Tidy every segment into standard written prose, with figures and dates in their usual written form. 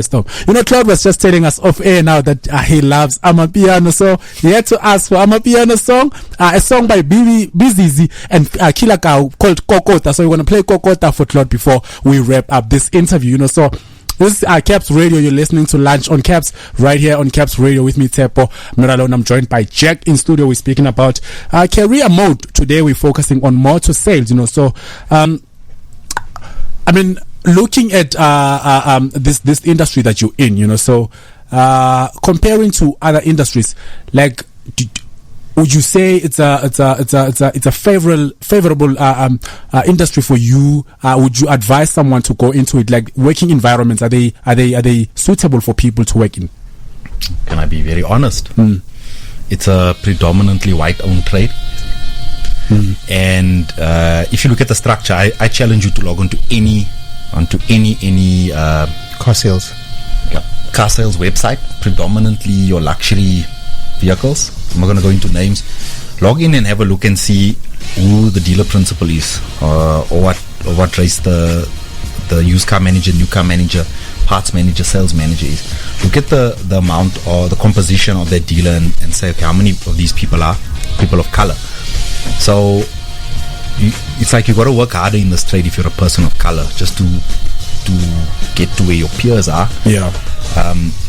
Stop. Claude was just telling us off air now that he loves Amapiano, so he had to ask for Amapiano song, a song by Bizizi and Killer Cow called Kokota. So we're going to play Kokota for Claude before we wrap up this interview. So this is Caps Radio. You're listening to Lunch on Caps right here on Caps Radio with me, Tepo. I'm not alone. I'm joined by Jack in studio. We're speaking about career mode. Today we're focusing on motor sales. So looking at this industry that you're in, so comparing to other industries, like would you say it's a favorable industry for you? Would you advise someone to go into it? Like working environments, are they suitable for people to work in? Can I be very honest? It's a predominantly white-owned trade. And if you look at the structure, I challenge you to log onto any car sales website, predominantly your luxury vehicles. I'm not going to go into names. Log in and have a look and see who the dealer principal is, or what race the used car manager, new car manager, parts manager, sales manager is. Look at the amount or the composition of that dealer and say, okay, how many of these people are people of color? So it's like you got to work harder in this trade if you're a person of color, just to get to where your peers are. Yeah.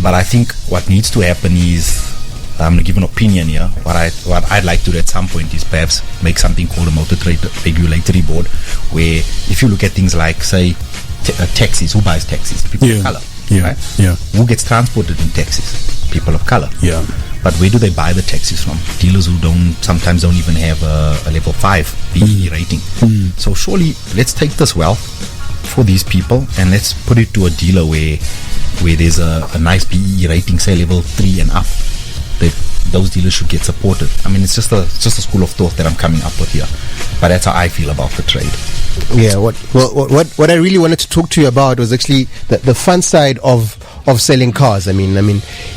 But I think what needs to happen is, I'm going to give an opinion here. What I'd like to do at some point is perhaps make something called a motor trade regulatory board, where if you look at things like, say, taxis, who buys taxis? People of color. Yeah. Right? Yeah. Who gets transported in taxis? People of color. Yeah. But where do they buy the taxis from? Dealers who sometimes don't even have a level 5 BE rating. So surely let's take this wealth for these people and let's put it to a dealer where there's a nice BE rating, say level 3 and up. Those dealers should get supported. I mean, it's just a school of thought that I'm coming up with here, but that's how I feel about the trade. Yeah. What I really wanted to talk to you about was actually the fun side of selling cars. I mean,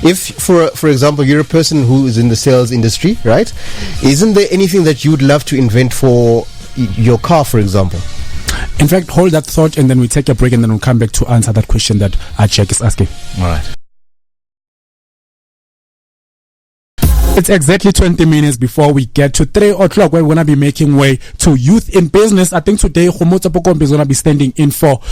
if for example you're a person who is in the sales industry, right? Isn't there anything that you would love to invent for your car, for example? In fact, hold that thought, and then we take a break, and then we'll come back to answer that question that Jack is asking. All right. It's exactly 20 minutes before we get to 3 o'clock, where we're going to be making way to Youth in Business. I think today Khomotso Pokombe is going to be standing in for who's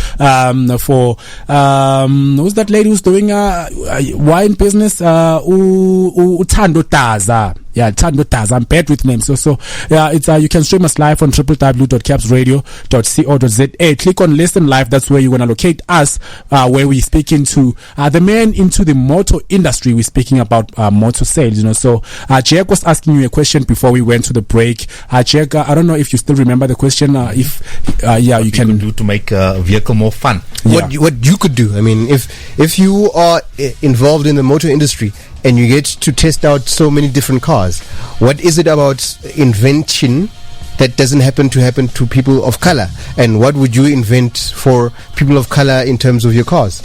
that lady who's doing wine business? Utando Taza. Yeah, Tando Taz. I'm bad with names. So yeah, it's you can stream us live on www.capsradio.co.za. Click on listen live. That's where you're gonna locate us. Where we're speaking to the man into the motor industry. We're speaking about motor sales. So Jack was asking you a question before we went to the break. Jack, I don't know if you still remember the question. If you can do to make a vehicle more fun. Yeah. What you could do. I mean, if you are involved in the motor industry and you get to test out so many different cars, what is it about invention that doesn't happen to people of color? And what would you invent for people of color in terms of your cars?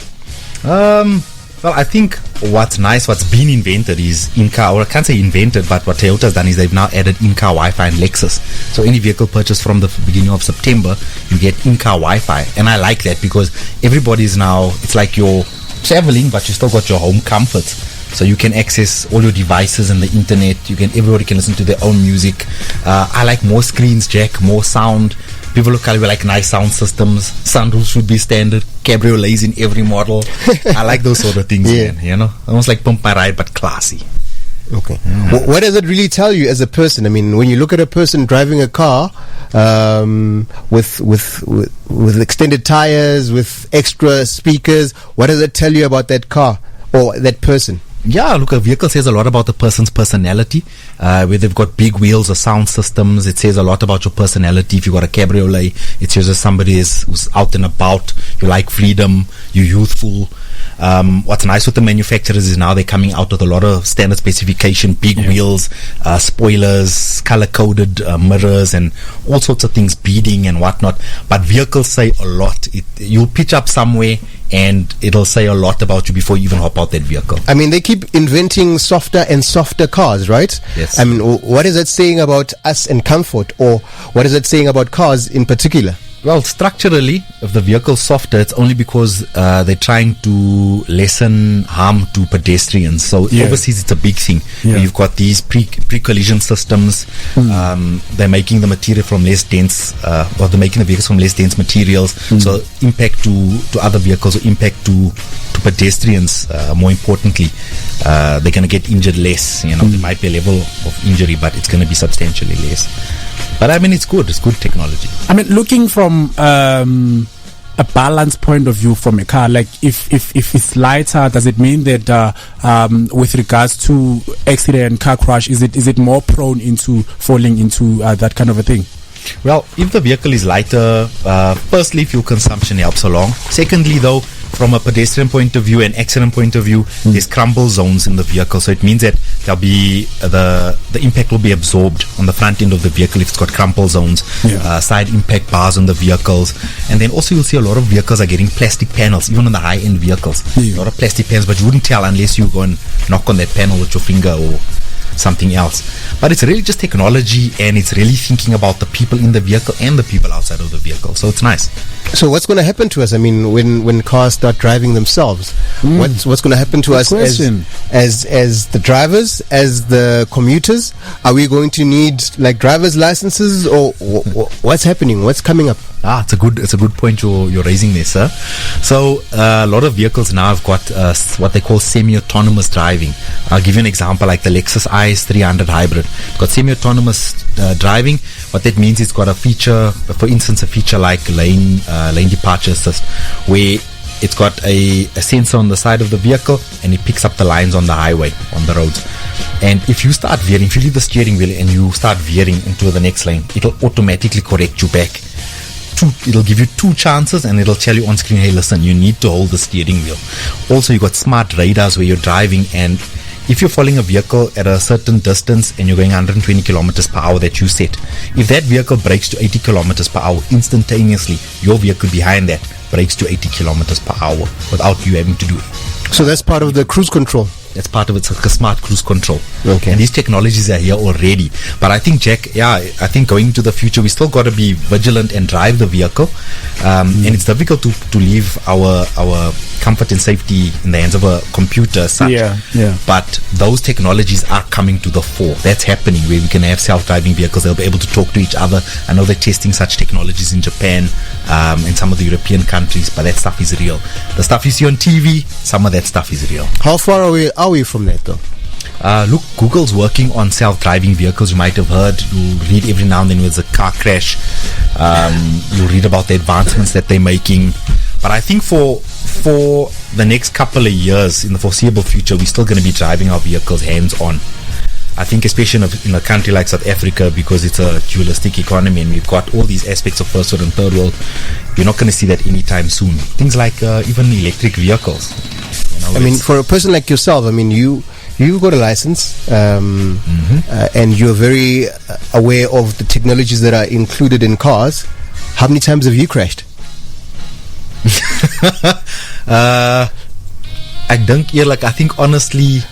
Well, I think what's been invented is in-car, or I can't say invented, but what Toyota's done is they've now added in-car Wi-Fi and Lexus. So any vehicle purchased from the beginning of September, you get in-car Wi-Fi. And I like that because everybody's now, it's like you're traveling, but you still got your home comforts. So you can access all your devices and the internet. Everybody can listen to their own music. I like more screens, Jack, more sound. People of color like nice sound systems. Sunroofs should be standard. Cabriolets in every model. I like those sort of things, man. Almost like Pump My Ride, but classy. Okay. What does it really tell you as a person? I mean, when you look at a person driving a car with extended tires, with extra speakers, what does it tell you about that car or that person? Yeah, look, a vehicle says a lot about the person's personality. Whether they've got big wheels or sound systems, it says a lot about your personality. If you've got a cabriolet, it shows that somebody who's out and about. You like freedom, you're youthful. What's nice with the manufacturers is now they're coming out with a lot of standard specification, big wheels, spoilers, color-coded mirrors, and all sorts of things, beading and whatnot. But vehicles say a lot. You'll pitch up somewhere and it'll say a lot about you before you even hop out that vehicle. I mean, they keep inventing softer and softer cars, right? Yes. I mean, what is it saying about us and comfort, or what is it saying about cars in particular? Well, structurally, if the vehicle's softer, it's only because they're trying to lessen harm to pedestrians. So overseas, it's a big thing. You've got these pre-collision systems. They're making the material from less dense, or they're making the vehicles from less dense materials. So impact to other vehicles, or impact to pedestrians. More importantly, they're going to get injured less. There might be a level of injury, but it's going to be substantially less. But I mean, it's good. It's good technology. I mean, looking from a balance point of view from a car, like if it's lighter, does it mean that with regards to accident and car crash, is it more prone into falling into that kind of a thing? Well, if the vehicle is lighter, firstly, fuel consumption helps along. Secondly, though, from a pedestrian point of view and accident point of view, there's crumble zones in the vehicle, so it means that there'll be the impact will be absorbed on the front end of the vehicle if it's got crumple zones, side impact bars on the vehicles, and then also you'll see a lot of vehicles are getting plastic panels, even on the high-end vehicles. A lot of plastic panels, but you wouldn't tell unless you go and knock on that panel with your finger or something else. But it's really just technology, and it's really thinking about the people in the vehicle and the people outside of the vehicle, so it's nice. So what's going to happen to us? I mean, when cars start driving themselves, what's going to happen to us as the drivers, as the commuters? Are we going to need like driver's licenses, or what's happening? What's coming up? It's a good point you're raising there, sir. So a lot of vehicles now have got what they call semi-autonomous driving. I'll give you an example, like the Lexus IS300 hybrid. It's got semi-autonomous driving. What that means, it's got a feature, for instance, a feature like lane departure assist, where it's got a sensor on the side of the vehicle, and it picks up the lines on the highway, on the roads. And if you start veering, if you leave the steering wheel and you start veering into the next lane, it'll automatically correct you back. It'll give you 2 chances, and it'll tell you on screen, hey, listen, you need to hold the steering wheel. Also, you got smart radars where you're driving, and if you're following a vehicle at a certain distance and you're going 120 kilometers per hour that you set, if that vehicle brakes to 80 kilometers per hour, instantaneously your vehicle behind that brakes to 80 kilometers per hour without you having to do it. So that's part of the cruise control. That's part of it. It's like a smart cruise control. Okay. And these technologies are here already. But I think, Jack, I think going into the future, we still got to be vigilant and drive the vehicle. And it's difficult to leave our comfort and safety in the hands of a computer as such. But those technologies are coming to the fore. That's happening, where we can have self-driving vehicles. They'll be able to talk to each other. I know they're testing such technologies in Japan and some of the European countries, but that stuff is real. The stuff you see on TV, some of that stuff is real. How far away are we from that, though? Look, Google's working on self-driving vehicles. You might have heard, you'll read every now and then with a car crash. You'll read about the advancements that they're making. But I think for the next couple of years, in the foreseeable future, we're still going to be driving our vehicles hands-on. I think especially in a country like South Africa, because it's a dualistic economy and we've got all these aspects of first world and third world, you're not going to see that anytime soon. Things like even electric vehicles. I mean, for a person like yourself, I mean, you got a license, and you're very aware of the technologies that are included in cars. How many times have you crashed? I think honestly,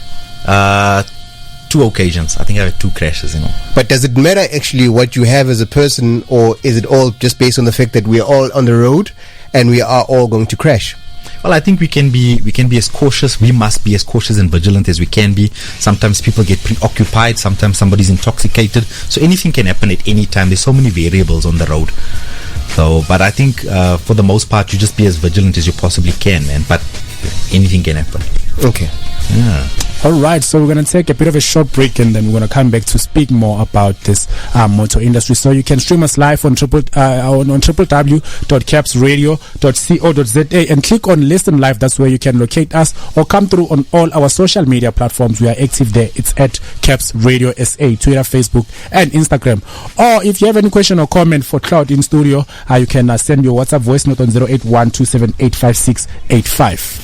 2 occasions. I think I had 2 crashes, But does it matter actually what you have as a person, or is it all just based on the fact that we are all on the road and we are all going to crash? Well, I think we can be as cautious. We must be as cautious and vigilant as we can be. Sometimes people get preoccupied. Sometimes somebody's intoxicated. So anything can happen at any time. There's so many variables on the road. But I think for the most part, you just be as vigilant as you possibly can, but anything can happen. Okay. Yeah. All right, so we're going to take a bit of a short break, and then we're going to come back to speak more about this motor industry. So you can stream us live on www.capsradio.co.za and click on Listen Live. That's where you can locate us, or come through on all our social media platforms. We are active there. It's at Caps Radio SA, Twitter, Facebook, and Instagram. Or if you have any question or comment for Cloud in Studio, you can send your WhatsApp voice note on 081 278 5685.